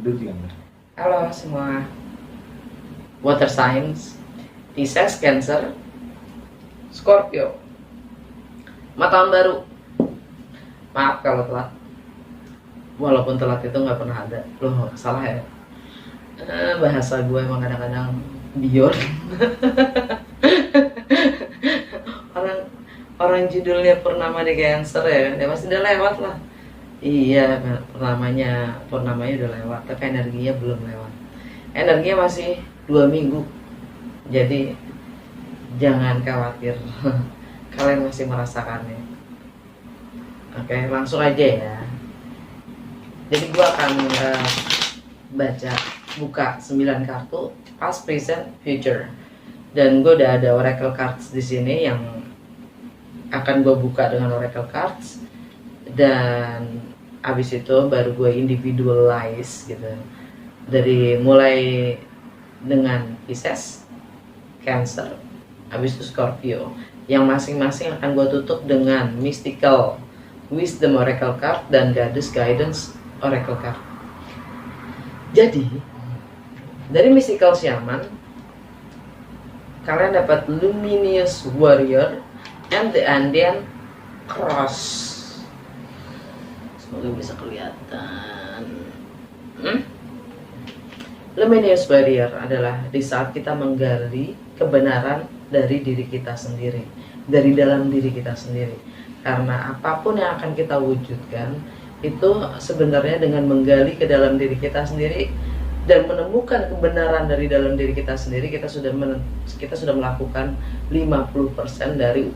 Halo semua, water signs, Pisces, Cancer, Scorpio. Tahun baru. Maaf kalau telat. Walaupun telat itu nggak pernah ada. Loh, salah ya. Bahasa gue emang kadang-kadang bior. orang judulnya Purnama di Cancer ya, ya pasti udah lewat lah. Iya, purnamanya udah lewat, tapi energinya belum lewat. Energinya masih 2 minggu, jadi jangan khawatir. Kalian masih merasakannya. Oke, langsung aja ya. Jadi gua akan buka 9 kartu past, present, future. Dan gue udah ada oracle cards di sini yang akan gue buka dengan oracle cards, dan abis itu baru gue individualize gitu, dari mulai dengan Pisces, Cancer, abis itu Scorpio, yang masing-masing akan gue tutup dengan mystical wisdom oracle card dan goddess guidance oracle card. Jadi dari mystical shaman kalian dapat luminous warrior and the Andean cross. Semoga bisa kelihatan. Luminous barrier adalah di saat kita menggali kebenaran dari diri kita sendiri, dari dalam diri kita sendiri. Karena apapun yang akan kita wujudkan itu sebenarnya dengan menggali ke dalam diri kita sendiri dan menemukan kebenaran dari dalam diri kita sendiri, kita sudah melakukan 50% dari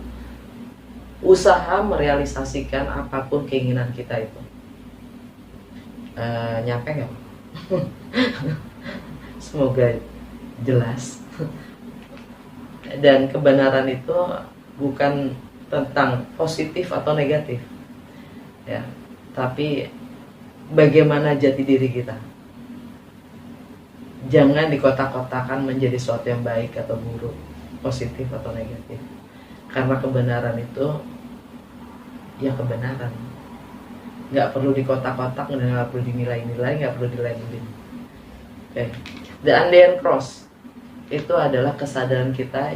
usaha merealisasikan apapun keinginan kita itu. Nyampe nggak? Semoga jelas. Dan kebenaran itu bukan tentang positif atau negatif, ya, tapi bagaimana jati diri kita. Jangan dikotak-kotakan menjadi sesuatu yang baik atau buruk, positif atau negatif. Karena kebenaran itu ya kebenaran, nggak perlu dikotak-kotak, nggak perlu dinilai-nilai, nggak perlu dilabelin. Okay. The Andean Cross itu adalah kesadaran kita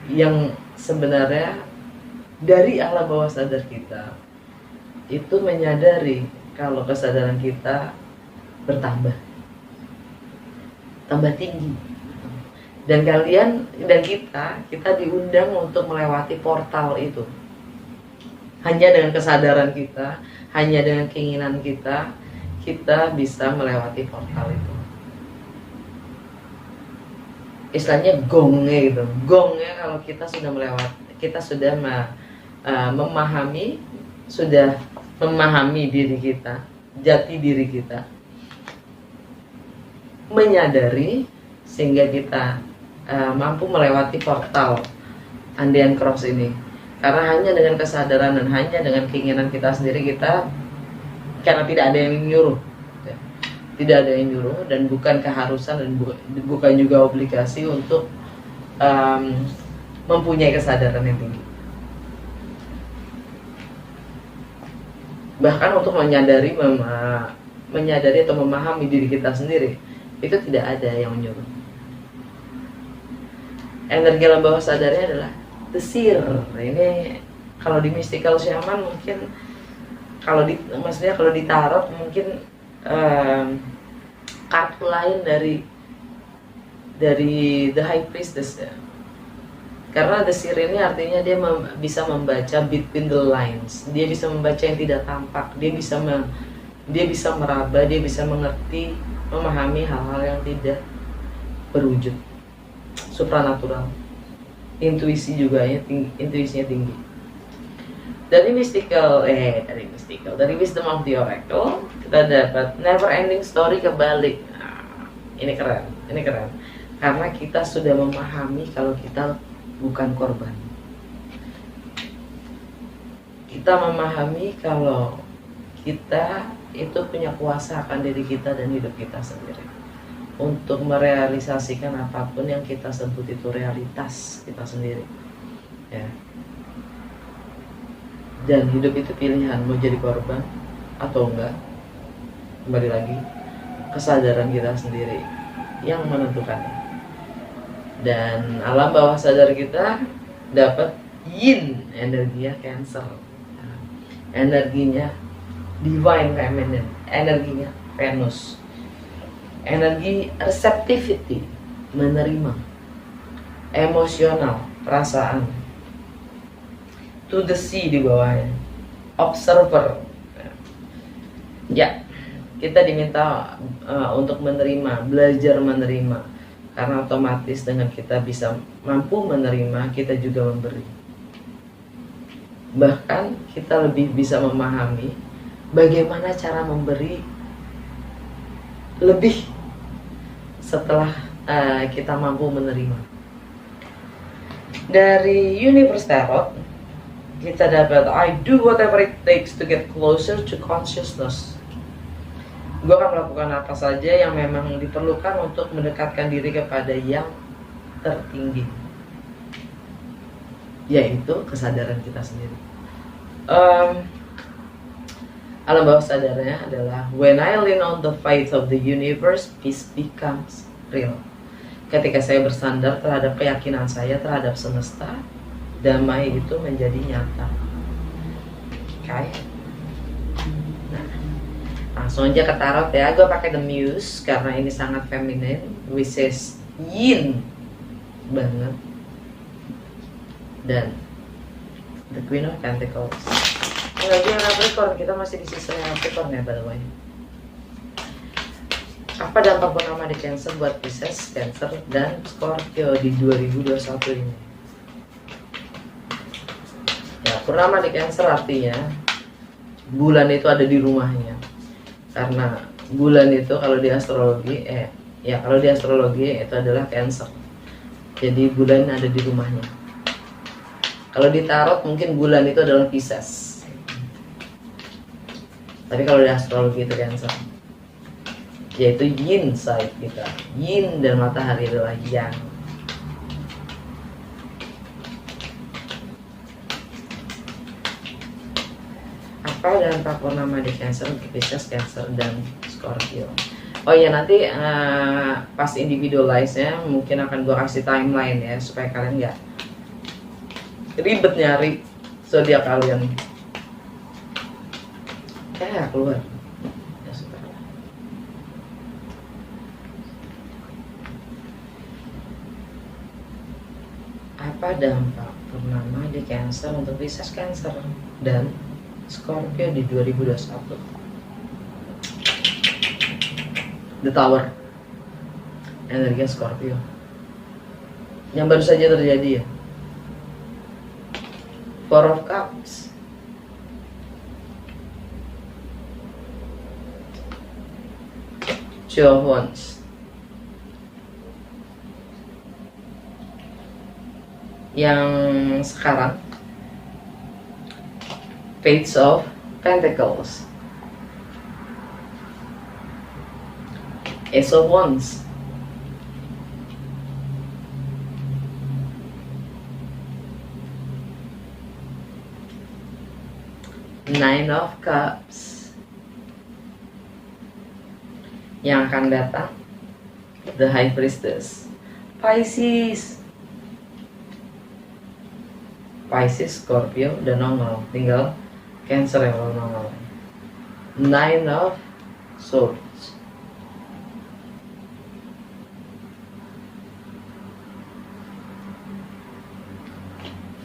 yang sebenarnya dari alam bawah sadar kita itu menyadari kalau kesadaran kita bertambah, tambah tinggi, dan kita diundang untuk melewati portal itu. Hanya dengan kesadaran kita, hanya dengan keinginan kita bisa melewati portal itu. Istilahnya gongnya gitu. Gongnya kalau kita sudah melewati, kita sudah memahami diri kita, jati diri kita, menyadari, sehingga kita mampu melewati portal Andean Cross ini. Karena hanya dengan kesadaran dan hanya dengan keinginan kita sendiri, karena tidak ada yang nyuruh, dan bukan keharusan dan bukan juga obligasi untuk mempunyai kesadaran yang tinggi. Bahkan untuk menyadari atau memahami diri kita sendiri, itu tidak ada yang menyuruh. Energi alam bawah sadarnya adalah the seer. Ini kalau di mystical shaman mungkin, kalau di tarot mungkin kartu lain dari the high priestess ya. Karena the seer ini artinya dia bisa membaca between the lines, dia bisa membaca yang tidak tampak, dia bisa meraba, dia bisa mengerti, memahami hal-hal yang tidak berwujud, supranatural. Intuisi juga ya, intuisinya tinggi. Dari wisdom of the oracle kita dapat never ending story kebalik. Ini keren. Karena kita sudah memahami kalau kita bukan korban. Kita memahami kalau kita itu punya kuasa akan diri kita dan hidup kita sendiri, untuk merealisasikan apapun yang kita sebut itu realitas kita sendiri, ya. Dan hidup itu pilihan, mau jadi korban atau enggak. Kembali lagi, kesadaran kita sendiri yang menentukannya. Dan alam bawah sadar kita dapat yin, energinya Cancer, energinya divine feminine, energinya Venus, energi receptivity, menerima, emosional, perasaan, to the sea di bawahnya, observer. Ya, kita diminta untuk menerima, belajar menerima, karena otomatis dengan kita bisa mampu menerima, kita juga memberi. Bahkan kita lebih bisa memahami bagaimana cara memberi lebih setelah kita mampu menerima. Dari Universe Tarot kita dapat I do whatever it takes to get closer to consciousness. Gue akan melakukan apa saja yang memang diperlukan untuk mendekatkan diri kepada yang tertinggi, yaitu kesadaran kita sendiri. Alam bawah sadarnya adalah when I lean on the faith of the universe, peace becomes real. Ketika saya bersandar terhadap keyakinan saya terhadap semesta, damai itu menjadi nyata. Okay? Langsung aja ke tarot ya. Gue pakai The Muse karena ini sangat feminine, which is yin banget. Dan The Queen of Pentacles. Lagi yang Capricorn, kita masih di season Capricorn ya by the way. Apa dampak purnama di Cancer buat Pisces, Cancer, dan Scorpio di 2021 ini? Ya, purnama di Cancer artinya bulan itu ada di rumahnya. Karena bulan itu kalau di astrologi kalau di astrologi itu adalah Cancer. Jadi bulan ada di rumahnya. Kalau di tarot mungkin bulan itu adalah Pisces. Tapi kalau di astrologi itu Cancer. Yaitu yin side kita. Yin dan matahari adalah yang. Apa dampak purnama di Cancer, Pisces, Cancer, dan Scorpio? Oh ya, nanti pas individualize-nya mungkin akan gue kasih timeline ya, supaya kalian nggak ribet nyari zodiak kalian. Keluar ya, sudah. Apa dampak purnama di Cancer untuk Pisces, Cancer, dan Scorpio di 2021? The Tower, energi Scorpio yang baru saja terjadi ya. Four of Cups, Two of Wands, yang sekarang Page of Pentacles, Ace of Wands, Nine of Cups, yang akan datang The High Priestess, Pisces, Scorpio udah nongol, tinggal Cancer yang belum nongol. Nine of Swords,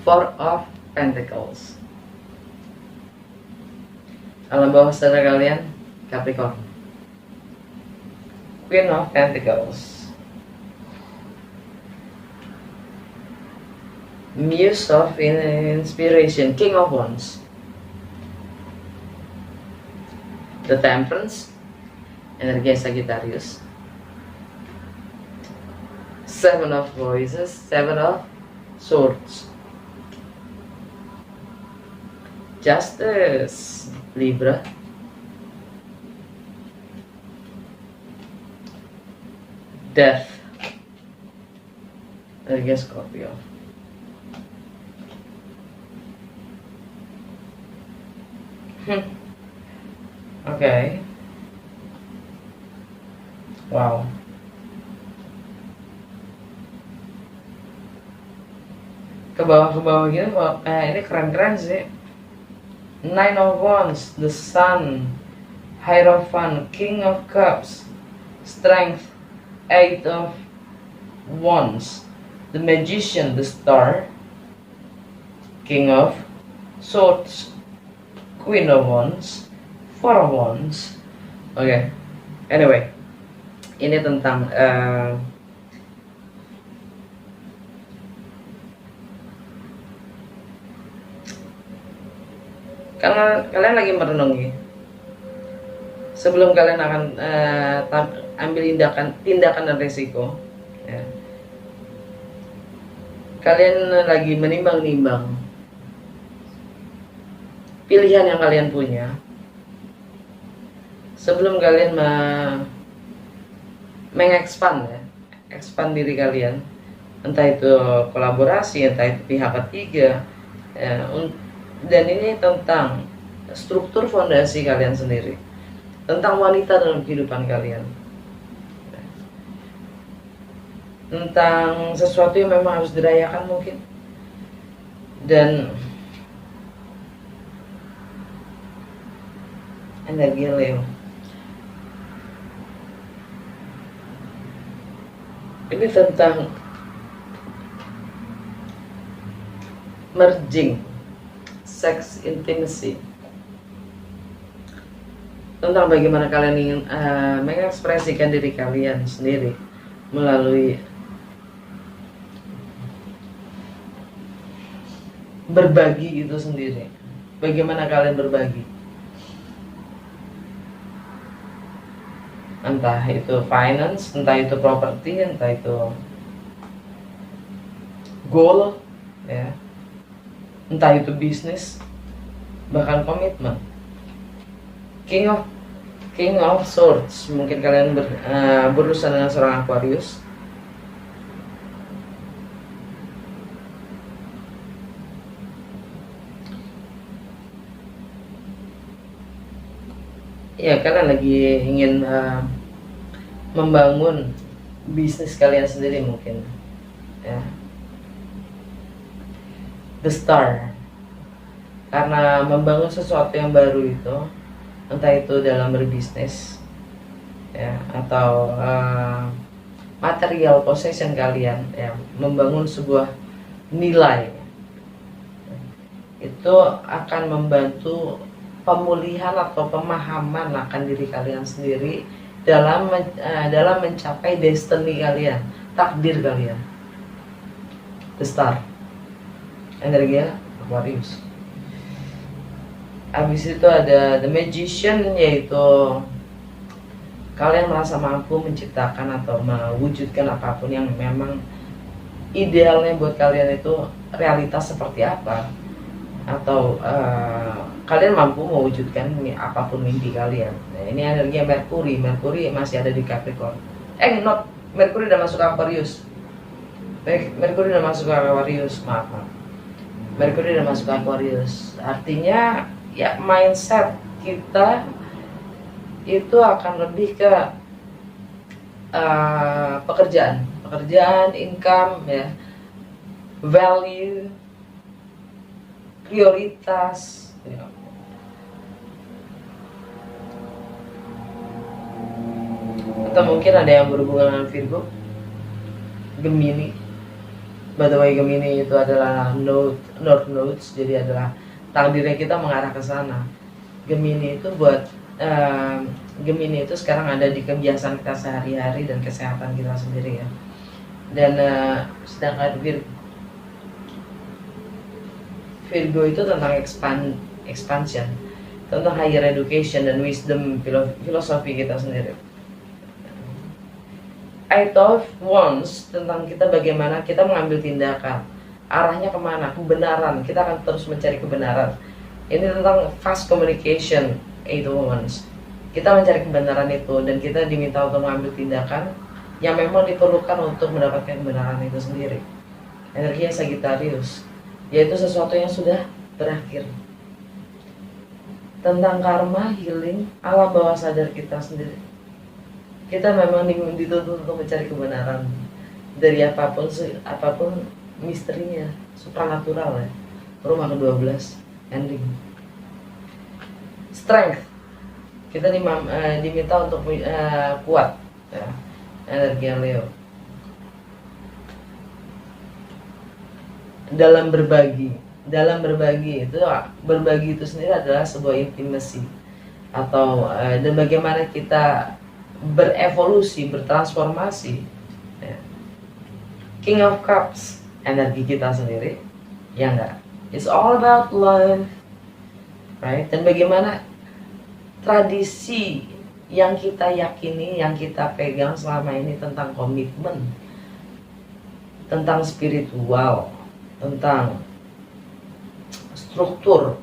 Four of Pentacles. Alam bawah sadar kalian Capricorn, Queen of Pentacles, Muse of Inspiration, King of Wands, The Temperance, energi Sagittarius, Seven of Voices, Seven of Swords, Justice, Libra, Death, energi Scorpio. Okay. Wow, ke bawah gini. Ini keren-keren sih. Nine of Wands, the Sun, Hierophant, King of Cups, Strength, Eight of Wands, the Magician, the Star, King of Swords, Queen of Wands, Four of Wands. Oke, anyway, ini tentang karena kalian lagi merenungi sebelum kalian akan ambil tindakan dan resiko, ya. Kalian lagi menimbang-nimbang pilihan yang kalian punya sebelum kalian mengekspan, ya, expand diri kalian, entah itu kolaborasi, entah itu pihak ketiga, ya. Dan ini tentang struktur fondasi kalian sendiri, tentang wanita dalam kehidupan kalian, tentang sesuatu yang memang harus dirayakan mungkin. Dan energi Leo ini tentang merging, sex intimacy, tentang bagaimana kalian ingin mengekspresikan diri kalian sendiri melalui berbagi itu sendiri. Bagaimana kalian berbagi, entah itu finance, entah itu properti, entah itu goal, ya, entah itu bisnis, bahkan komitmen. King of Swords, mungkin kalian berurusan dengan seorang Aquarius. Ya, kalian lagi ingin membangun bisnis kalian sendiri mungkin, ya. The Star, karena membangun sesuatu yang baru itu, entah itu dalam berbisnis, ya, atau material possession kalian, ya, membangun sebuah nilai, itu akan membantu pemulihan atau pemahaman akan diri kalian sendiri dalam mencapai destiny kalian, takdir kalian. The Star, energi Aquarius. Habis itu ada The Magician, yaitu kalian merasa mampu menciptakan atau mewujudkan apapun yang memang idealnya buat kalian itu realitas seperti apa, atau kalian mampu mewujudkan apapun mimpi kalian. Nah, ini energi Mercury. Mercury masih ada di Capricorn. Mercury udah masuk Aquarius. Mercury udah masuk Aquarius, maaf. Mercury udah masuk Aquarius. Artinya ya mindset kita itu akan lebih ke pekerjaan, income, ya, value, prioritas, ya. Atau mungkin ada yang berhubungan dengan Virgo, Gemini. By the way, Gemini itu adalah North Nodes, jadi adalah takdirnya kita mengarah ke sana. Gemini itu Gemini itu sekarang ada di kebiasaan kita sehari-hari dan kesehatan kita sendiri, ya. Dan sedangkan Virgo itu tentang expansion, tentang higher education dan wisdom, filosofi kita sendiri. Eight of Wands tentang kita bagaimana kita mengambil tindakan, arahnya kemana, kebenaran, kita akan terus mencari kebenaran. Ini tentang fast communication. Eight of Wands, kita mencari kebenaran itu dan kita diminta untuk mengambil tindakan yang memang diperlukan untuk mendapatkan kebenaran itu sendiri. Energi Sagittarius, yaitu sesuatu yang sudah berakhir, tentang karma, healing, alam bawah sadar kita sendiri. Kita memang dituntut untuk mencari kebenaran dari apapun misterinya, supranatural ya. Rumah ke-12 ending. Strength, kita diminta untuk kuat ya. Energi Leo dalam berbagi itu, berbagi itu sendiri adalah sebuah intimacy atau dan bagaimana kita berevolusi, bertransformasi ya. King of Cups, energi kita sendiri ya enggak, it's all about love, right? Dan bagaimana tradisi yang kita yakini, yang kita pegang selama ini tentang komitmen, tentang spiritual, tentang struktur,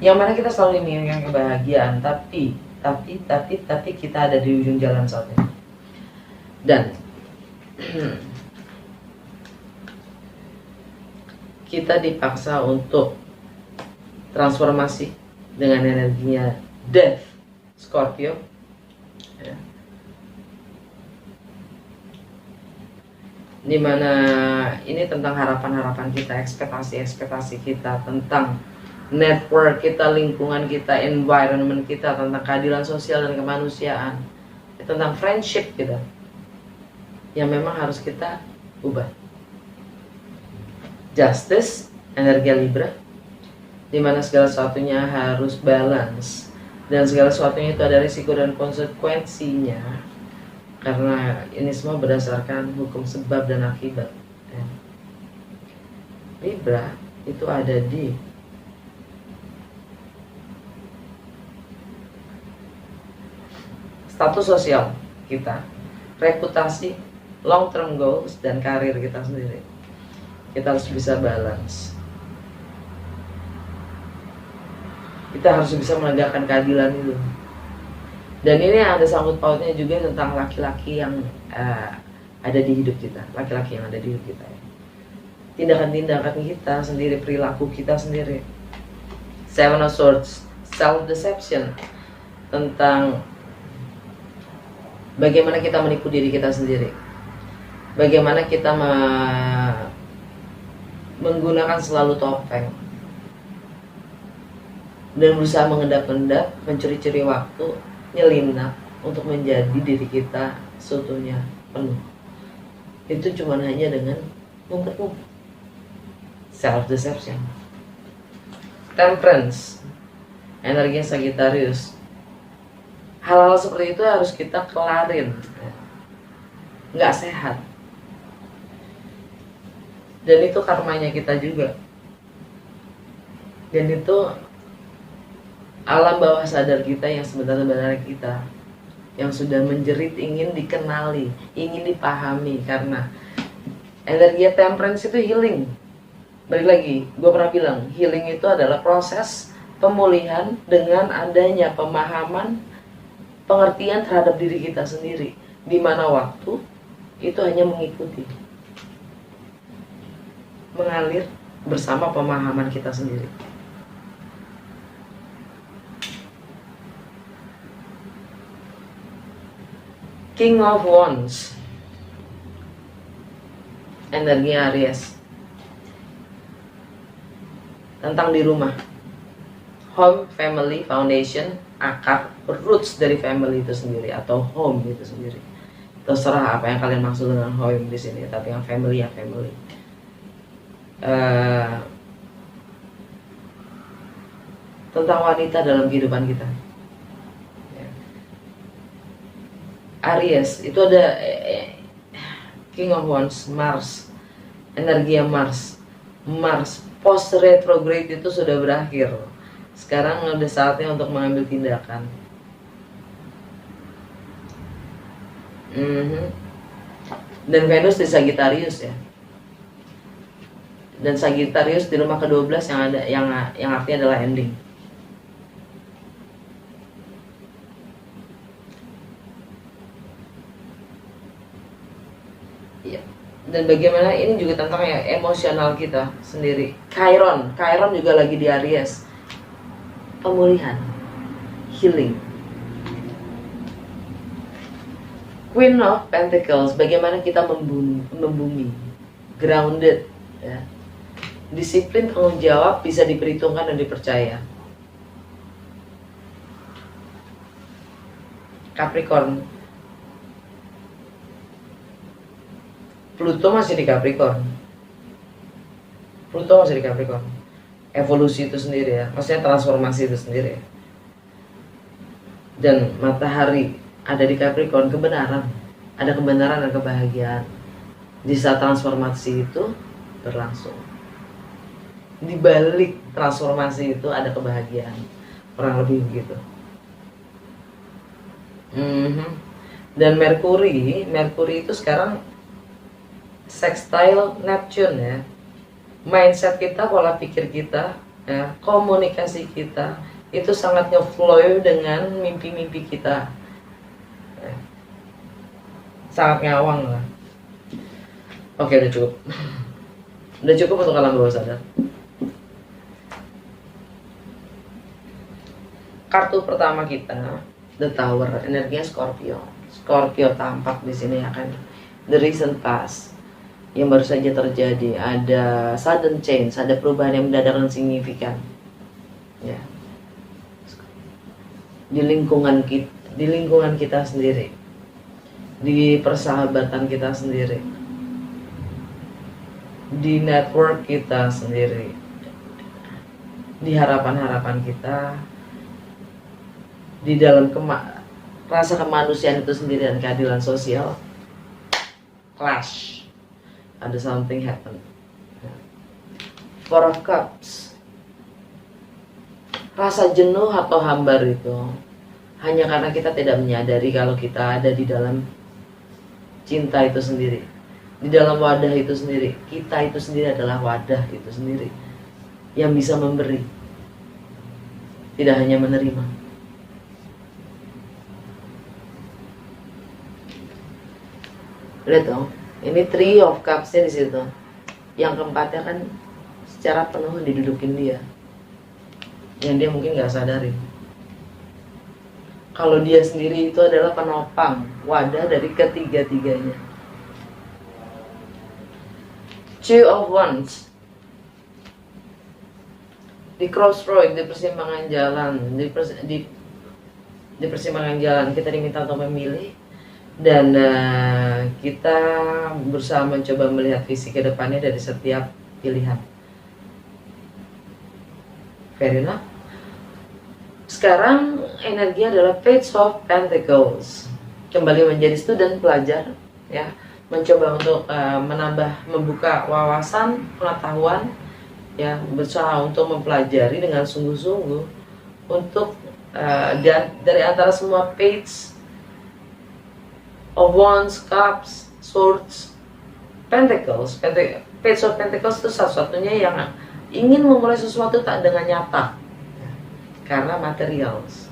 yang mana kita selalu menginginkan kebahagiaan, tapi kita ada di ujung jalan saat ini. Dan kita dipaksa untuk transformasi dengan energinya Death, Scorpio ya. Dimana ini tentang harapan-harapan kita, ekspektasi kita tentang network kita, lingkungan kita, environment kita, tentang keadilan sosial dan kemanusiaan, tentang friendship kita yang memang harus kita ubah. Justice, energi Libra, dimana segala sesuatunya harus balance dan segala sesuatunya itu ada risiko dan konsekuensinya, karena ini semua berdasarkan hukum sebab dan akibat ya. Libra itu ada di status sosial kita, reputasi, long term goals, dan karir kita sendiri. Kita harus bisa balance. Kita harus bisa menegakkan keadilan itu. Dan ini ada sangkut pautnya juga tentang laki-laki yang ada di hidup kita, laki-laki yang ada di hidup kita ya. Tindakan-tindakan kita sendiri, perilaku kita sendiri. Seven of Swords, self-deception, tentang bagaimana kita menipu diri kita sendiri, bagaimana kita menggunakan selalu topeng dan berusaha mengendap-endap, mencuri-curi waktu, nyelinap untuk menjadi diri kita seutuhnya penuh. Itu cuma hanya dengan ngumpet-ngumpet, self-deception. Temperance, energi Sagittarius, hal-hal seperti itu harus kita kelarin, nggak sehat. Dan itu karmanya kita juga. Dan itu alam bawah sadar kita yang sebenarnya kita, yang sudah menjerit ingin dikenali, ingin dipahami. Karena energi temperance itu healing. Balik lagi, gue pernah bilang, healing itu adalah proses pemulihan dengan adanya pemahaman, pengertian terhadap diri kita sendiri, di mana waktu itu hanya mengikuti, mengalir bersama pemahaman kita sendiri. King of Wands, energi Aries, tentang di rumah, home, family, foundation, akar, roots dari family itu sendiri atau home itu sendiri. Terserah apa yang kalian maksud dengan home di sini, tapi yang family ya family. Tentang wanita dalam kehidupan kita. Aries itu ada King of Wands, Mars, energi Mars. Mars post retrograde itu sudah berakhir. Sekarang udah saatnya untuk mengambil tindakan. Dan Venus di Sagittarius ya. Dan Sagittarius di rumah ke-12 yang artinya adalah ending. Iya. Dan bagaimana ini juga tentang ya emosional kita sendiri. Chiron juga lagi di Aries, pemulihan, healing. Queen of Pentacles, bagaimana kita membumi, grounded, ya. Disiplin, tanggung jawab, bisa diperhitungkan dan dipercaya. Capricorn, Pluto masih di Capricorn. Evolusi itu sendiri ya, maksudnya transformasi itu sendiri ya. Dan matahari ada di Capricorn, kebenaran, ada kebenaran dan kebahagiaan. Di saat transformasi itu berlangsung, di balik transformasi itu ada kebahagiaan, kurang lebih begitu. Dan Merkuri itu sekarang sextile Neptune ya. Mindset kita, pola pikir kita, ya, komunikasi kita itu sangat ngeflow dengan mimpi-mimpi kita. Sangat ngawang lah. Oke, udah cukup. Udah cukup untuk alam bawah sadar. Kartu pertama kita, The Tower, energinya Scorpio. Scorpio tampak di sini akan the recent past yang baru saja terjadi. Ada sudden change, ada perubahan yang mendadak dan signifikan. Ya. Di lingkungan kita sendiri, di persahabatan kita sendiri, di network kita sendiri, di harapan-harapan kita, di dalam rasa kemanusiaan itu sendiri dan keadilan sosial. Clash, ada something happen. Four of Cups, rasa jenuh atau hambar itu hanya karena kita tidak menyadari kalau kita ada di dalam cinta itu sendiri, di dalam wadah itu sendiri. Kita itu sendiri adalah wadah itu sendiri yang bisa memberi, tidak hanya menerima. Lihat dong, ini Three of Cups-nya di situ. Yang keempatnya kan secara penuh didudukin dia, yang dia mungkin nggak sadarin kalau dia sendiri itu adalah penopang, wadah dari ketiga-tiganya. Two of Wands, di crossroad, di persimpangan jalan, di persimpangan jalan kita diminta untuk memilih. Dan kita berusaha mencoba melihat visi ke depannya dari setiap pilihan. Fair enough. Sekarang energi adalah Page of Pentacles, kembali menjadi student, pelajar, ya, mencoba untuk membuka wawasan, pengetahuan, ya, berusaha untuk mempelajari dengan sungguh-sungguh untuk dari antara semua page of Wands, Cups, Swords, Pentacles. Page of Pentacles itu satu-satunya yang ingin memulai sesuatu tak dengan nyata, karena materials.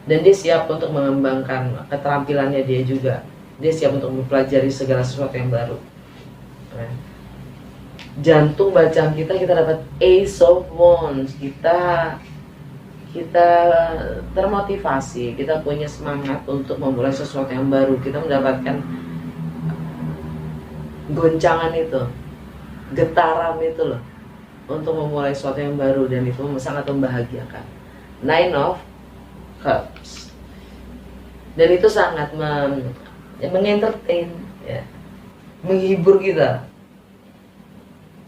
Dan dia siap untuk mengembangkan keterampilannya dia juga. Dia siap untuk mempelajari segala sesuatu yang baru. Jantung bacaan kita dapat Ace of Wands. Kita termotivasi, kita punya semangat untuk memulai sesuatu yang baru. Kita mendapatkan goncangan itu, getaran itu loh, untuk memulai sesuatu yang baru, dan itu sangat membahagiakan. Nine of Cups, dan itu sangat mengentertain, ya, menghibur kita.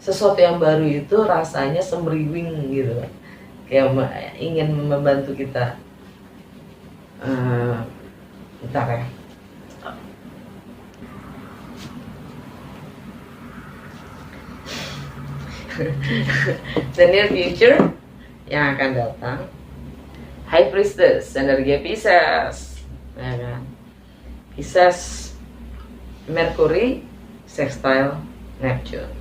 Sesuatu yang baru itu rasanya semriwing gitu, kayak ingin membantu kita. Bentar ya. The near future yang akan datang. High Priestess, energi Pisces, ya kan? Pisces, Mercury, sextile Neptune.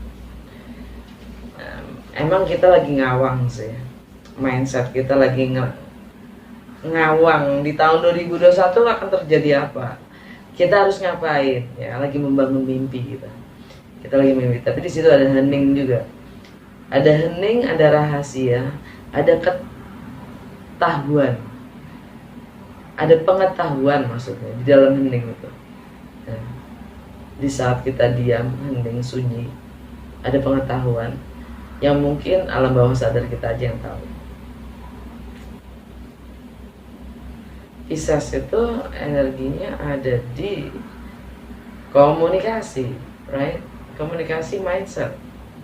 Emang kita lagi ngawang sih, mindset kita lagi ngawang. Di tahun 2021 akan terjadi apa? kita harus ngapain ya, lagi membangun mimpi kita lagi mimpi, tapi di situ ada hening juga, ada hening, ada rahasia, ada ketahuan, ada pengetahuan maksudnya di dalam hening itu. Nah, di saat kita diam, hening, sunyi, ada pengetahuan yang mungkin alam bawah sadar kita aja yang tahu. Pisces itu energinya ada di komunikasi, right? Komunikasi, mindset.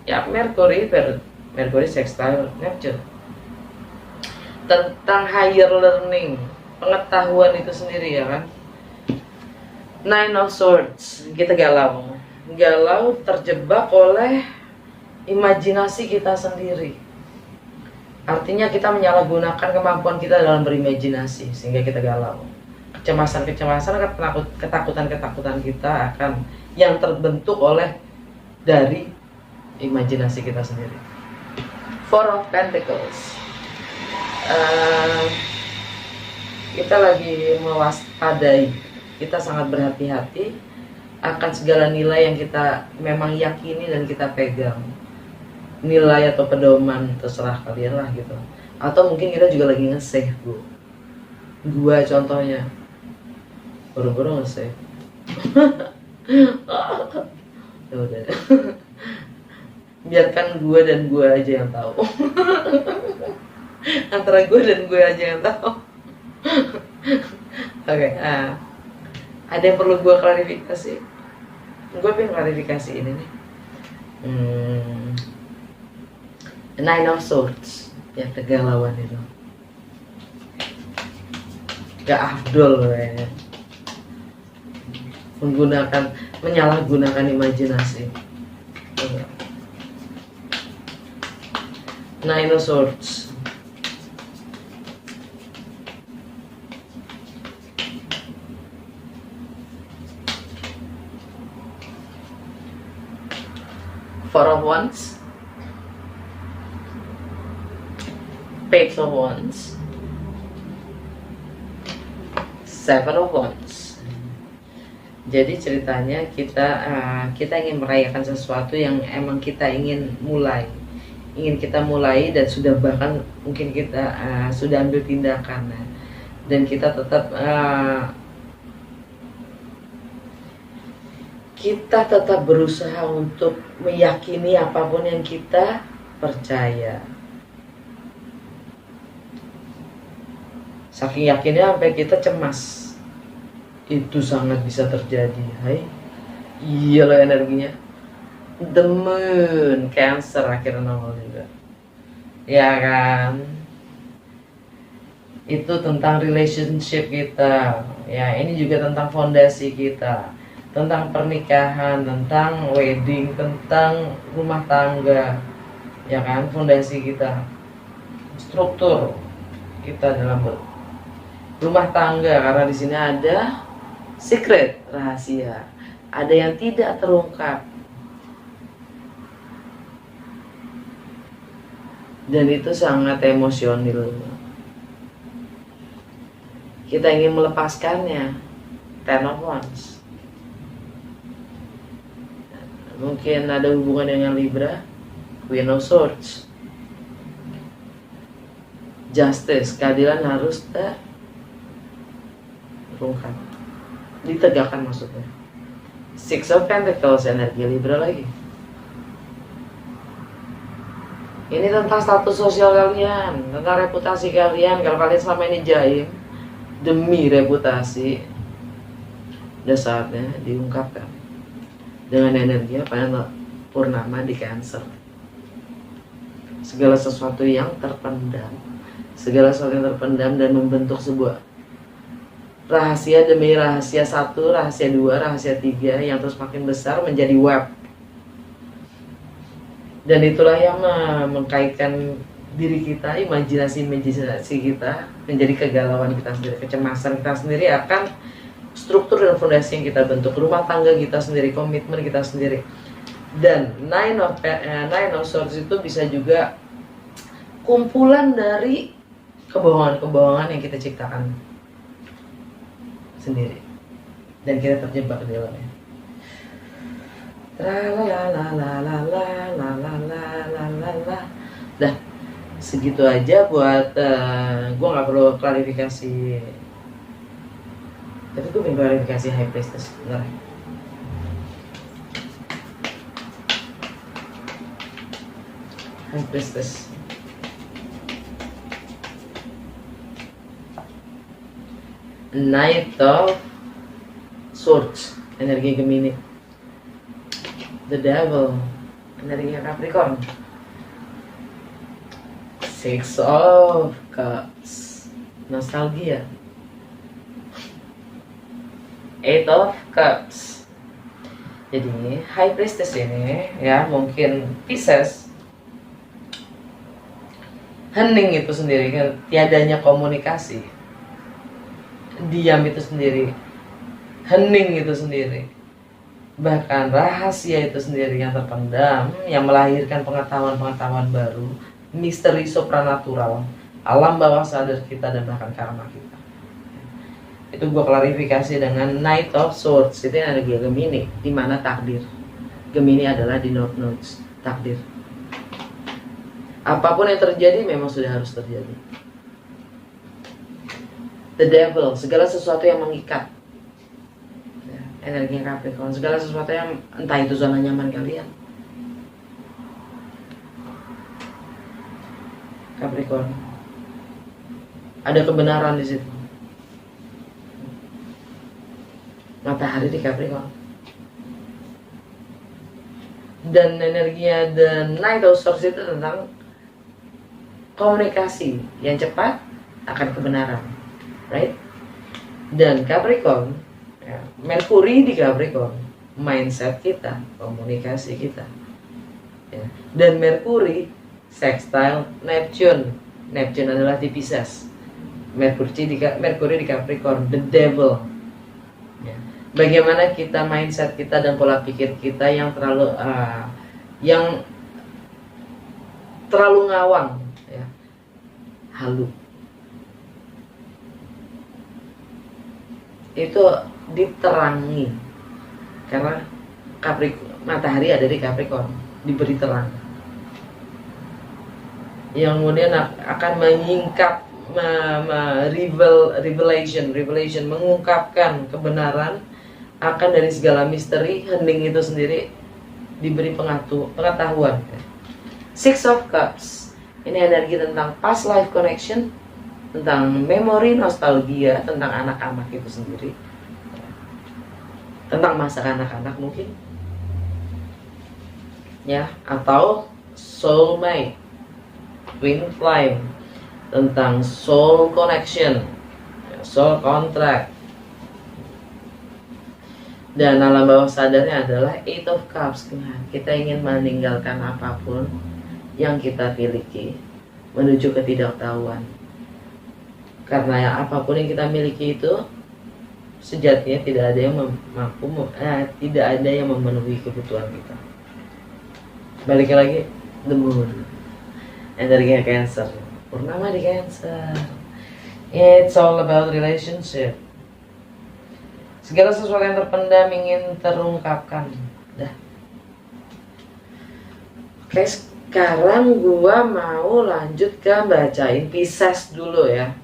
Ya, Mercury sextile Neptune. Tentang higher learning, pengetahuan itu sendiri ya kan. Nine of Swords, kita galau, terjebak oleh imajinasi kita sendiri. Artinya kita menyalahgunakan kemampuan kita dalam berimajinasi sehingga kita galau. Kecemasan, ketakutan kita akan yang terbentuk dari imajinasi kita sendiri. Four of Pentacles. Kita lagi mewaspadai, kita sangat berhati-hati akan segala nilai yang kita memang yakini dan kita pegang. Nilai atau pedoman, terserah kalian lah gitu. Atau mungkin kita juga lagi nge-save gua contohnya buru-buru nge-save. Ya udah. Biarkan gua dan gua aja yang tahu. Antara gua dan gua aja yang tahu. Oke, ada yang perlu gua klarifikasi. Gua pengen klarifikasi ini nih. Nine of Swords, ya kegalauan itu gak afdol kayaknya, menyalahgunakan imajinasi. Nine of Swords. Four of Wands. Page of Wands, Seven of Wands. Jadi ceritanya kita ingin merayakan sesuatu yang emang kita ingin kita mulai dan sudah bahkan mungkin kita sudah ambil tindakan, dan kita tetap berusaha untuk meyakini apapun yang kita percaya. Saking yakinnya sampai kita cemas. Itu sangat bisa terjadi. Hai, iya loh energinya. The Moon, Cancer akhirnya nongol juga. Ya kan? Itu tentang relationship kita. Ya, ini juga tentang fondasi kita. Tentang pernikahan, tentang wedding, tentang rumah tangga. Ya kan? Fondasi kita. Struktur kita dalam rumah tangga, karena di sini ada secret, rahasia, ada yang tidak terungkap, dan itu sangat emosional. Kita ingin melepaskannya. Ten of Wands. Mungkin ada hubungan dengan Libra. Queen of Swords. Justice, keadilan harus terungkap, ditegakkan maksudnya. Six of Pentacles, energi Libra lagi. Ini tentang status sosial kalian, tentang reputasi kalian. Kalau kalian selama ini jaim demi reputasi, udah saatnya diungkapkan dengan energi apa? Purnama di Cancer. Segala sesuatu yang terpendam, dan membentuk sebuah rahasia demi rahasia satu, rahasia dua, rahasia tiga yang terus makin besar menjadi web. Dan itulah yang mengkaitkan diri kita, imajinasi kita menjadi kegalauan kita sendiri, kecemasan kita sendiri akan struktur dan fondasi yang kita bentuk, rumah tangga kita sendiri, komitmen kita sendiri. Dan Nine of Swords itu bisa juga kumpulan dari kebohongan-kebohongan yang kita ciptakan sendiri. dan kita terjebak di dalamnya. Dah segitu aja buat gue nggak perlu klarifikasi, tapi gue pengen klarifikasi High Priestess bener. High Priestess Knight of Swords, energi Gemini. The Devil, energi Capricorn. Six of Cups, nostalgia. Eight of Cups. Jadi High Priestess ini ya mungkin Pisces. Hening itu sendiri kan, tiadanya komunikasi. Diam itu sendiri, hening itu sendiri, bahkan rahasia itu sendiri yang terpendam, yang melahirkan pengetahuan-pengetahuan baru, misteri supranatural, alam bawah sadar kita dan bahkan karma kita. Itu gue klarifikasi dengan Knight of Swords. Itu energi Gemini, di mana takdir. Gemini adalah di North Nodes, takdir. Apapun yang terjadi memang sudah harus terjadi. The Devil, segala sesuatu yang mengikat. Ya, energi Capricorn, segala sesuatu yang entah itu zona nyaman kalian. Capricorn, ada kebenaran di situ. Matahari di Capricorn. Dan energinya The Knight of Swords itu tentang komunikasi yang cepat akan kebenaran. Right? Dan Capricorn, ya, Merkuri di Capricorn, mindset kita, komunikasi kita, ya. Dan Merkuri sextile Neptune. Neptune adalah di Pisces. Merkuri di Capricorn, the devil, ya. Bagaimana kita, mindset kita dan pola pikir kita yang terlalu ngawang, ya, halu. Itu diterangi karena matahari ada di Capricorn, diberi terang yang kemudian akan menyingkap revelation, mengungkapkan kebenaran akan dari segala misteri. Hening itu sendiri diberi pengetahuan. Six of Cups, ini energi tentang past life connection, tentang memori, nostalgia, tentang anak-anak itu sendiri, tentang masa anak-anak mungkin, ya, atau soulmate, twin flame, tentang soul connection, soul contract. Dan alam bawah sadarnya adalah Eight of Cups. Kita ingin meninggalkan apapun yang kita miliki menuju ketidaktahuan. Karena yang apapun yang kita miliki itu sejatinya tidak ada yang tidak ada yang memenuhi kebutuhan kita. Balik lagi, the moon, energinya Cancer, purnama di Cancer. It's all about relationship. Segala sesuatu yang terpendam ingin terungkapkan. Dah. Oke, sekarang gua mau lanjut ke bacain Pisces dulu ya.